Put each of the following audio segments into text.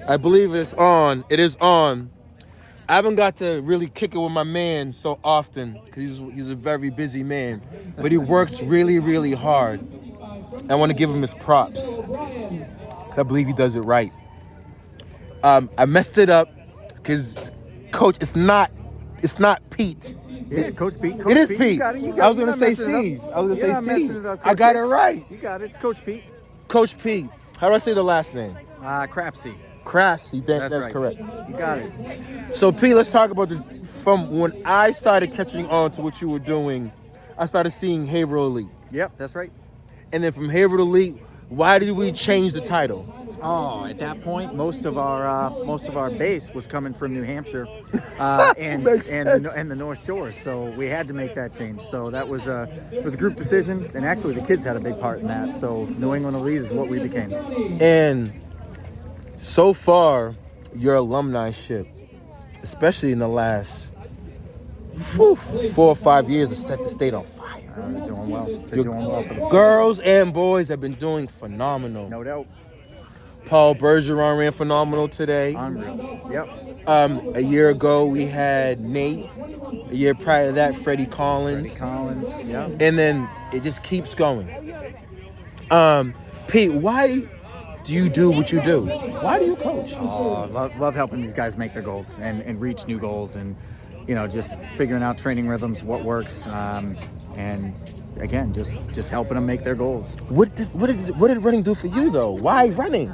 I believe it's on. It is on. I haven't got to really kick it with my man so often because he's a very busy man, but he works really, really hard. I want to give him his props because I believe he does it right. I messed it up because, Coach, it's not Pete. Yeah, Coach Pete. It is Pete. Pete. You got it. I was going to say Steve. I got it right. You got it. It's Coach Pete. Coach Pete. How do I say the last name? Crapsy. Craftsy. That's right. correct. You got it. So, Pete, let's talk about from when I started catching on to what you were doing, I started seeing Haverhill Elite. Yep, that's right. And then from Haverhill Elite, why did we change the title? Oh, at that point, most of our base was coming from New Hampshire and the North Shore, so we had to make that change. So that was a group decision, and actually the kids had a big part in that. So New England Elite is what we became. And so far, your alumni ship, especially in the last 4 or 5 years, has set the state on fire. They're doing well. They're doing well for themselves. Girls and boys have been doing phenomenal. No doubt. Paul Bergeron ran phenomenal today. Unreal. Yep. A year ago, we had Nate. A year prior to that, Freddie Collins. Yeah. And then it just keeps going. Pete, why do you do what you do? Why do you coach? Oh, love helping these guys make their goals and reach new goals, and just figuring out training rhythms, what works, and again, just helping them make their goals. What did running do for you though? Why running?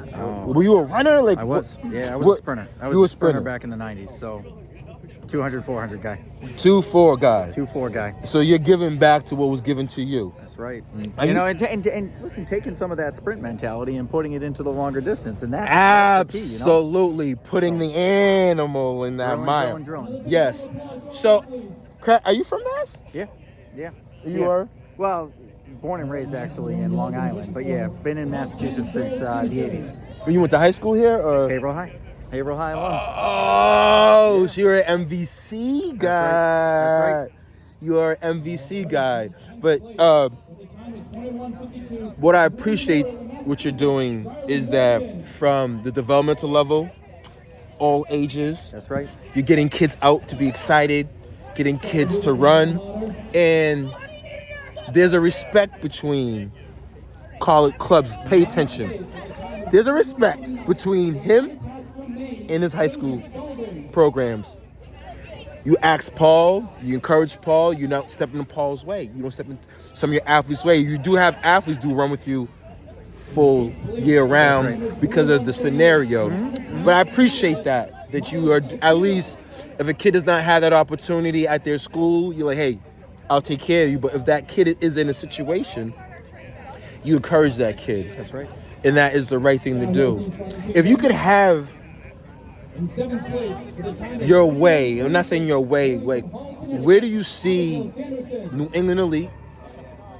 Were you a runner? I was. Yeah, I was a sprinter. I was a sprinter back in the 90s. So 200, 400 guy. 2-4 guy. 2-4 guy. So you're giving back to what was given to you. That's right. And listen, taking some of that sprint mentality and putting it into the longer distance, and that's absolutely the key, putting the animal in that mile. Drilling. Yes. So, are you from Mass? Yeah. You are? Well, born and raised actually in Long Island, but yeah, been in Massachusetts since the 80s. You went to high school here, or Haverhill High alum. Oh, so you're an MVC guy. That's right. You are an MVC guy. But what I appreciate what you're doing is that from the developmental level, all ages. That's right. You're getting kids out to be excited, getting kids to run, and there's a respect between college clubs. Pay attention. There's a respect between him and his high school programs. You ask Paul, you encourage Paul, you're not stepping in Paul's way. You don't step in some of your athletes' way. You do have athletes do run with you full year round because of the scenario. Mm-hmm. But I appreciate that you are, at least if a kid does not have that opportunity at their school, you're like, hey, I'll take care of you. But if that kid is in a situation, you encourage that kid. That's right. And that is the right thing to do. If you could have your way, I'm not saying your way, like, where do you see New England Elite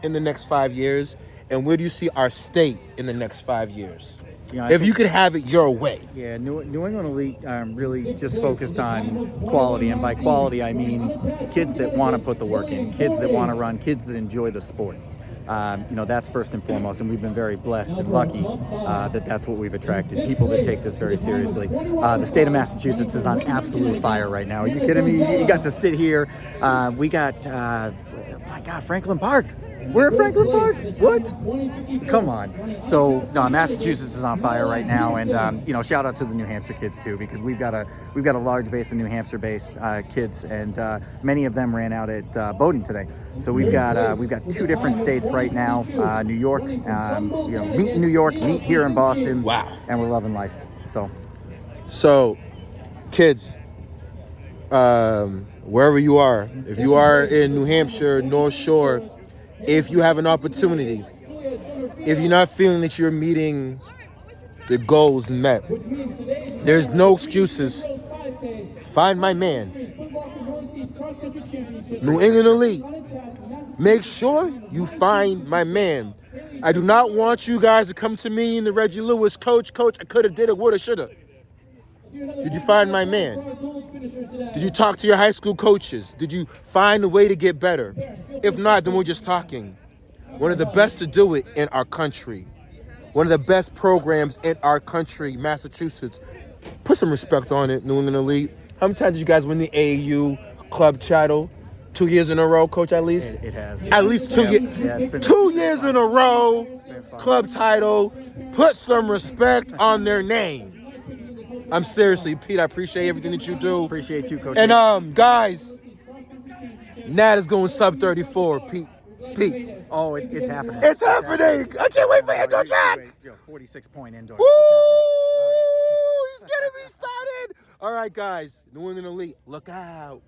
in the next 5 years? And where do you see our state in the next 5 years? If you could have it your way. Yeah, New England Elite really just focused on quality. And by quality, I mean kids that want to put the work in, kids that want to run, kids that enjoy the sport. That's first and foremost, and we've been very blessed and lucky that's what we've attracted, people that take this very seriously. The state of Massachusetts is on absolute fire right now. Are you kidding me? You got to sit here. We got, Franklin Park. We're at Franklin Park? What? Come on. So, no, Massachusetts is on fire right now, and shout out to the New Hampshire kids too, because we've got a large base of New Hampshire-based kids, and many of them ran out at Bowdoin today. So we've got 2 different states right now. New York, meet in New York, meet here in Boston. Wow. And we're loving life. So, kids, wherever you are, if you are in New Hampshire, North Shore, if you have an opportunity, if you're not feeling that you're meeting the goals met, there's no excuses. Find my man. New England Elite. Make sure you find my man. I do not want you guys to come to me in the Reggie Lewis, Coach, I could have, did it, would have, should have. Did you find my man? Did you talk to your high school coaches? Did you find a way to get better? If not, then we're just talking. One of the best to do it in our country. One of the best programs in our country, Massachusetts, Put some respect on it, New England Elite. How many times did you guys win the AAU club title? 2 years in a row, Coach, at least? It has. At least 2 years. Yeah, it's been 2 years in a row, been fun. club title. Put some respect on their name. I'm seriously, Pete, I appreciate everything that you do. Appreciate you, Coach. And guys, Nat is going sub 34, Pete. Oh, it's happening. It's happening. I can't wait for indoor track. 46-point indoor. Woo! He's getting me started. All right, guys, New England Elite, look out.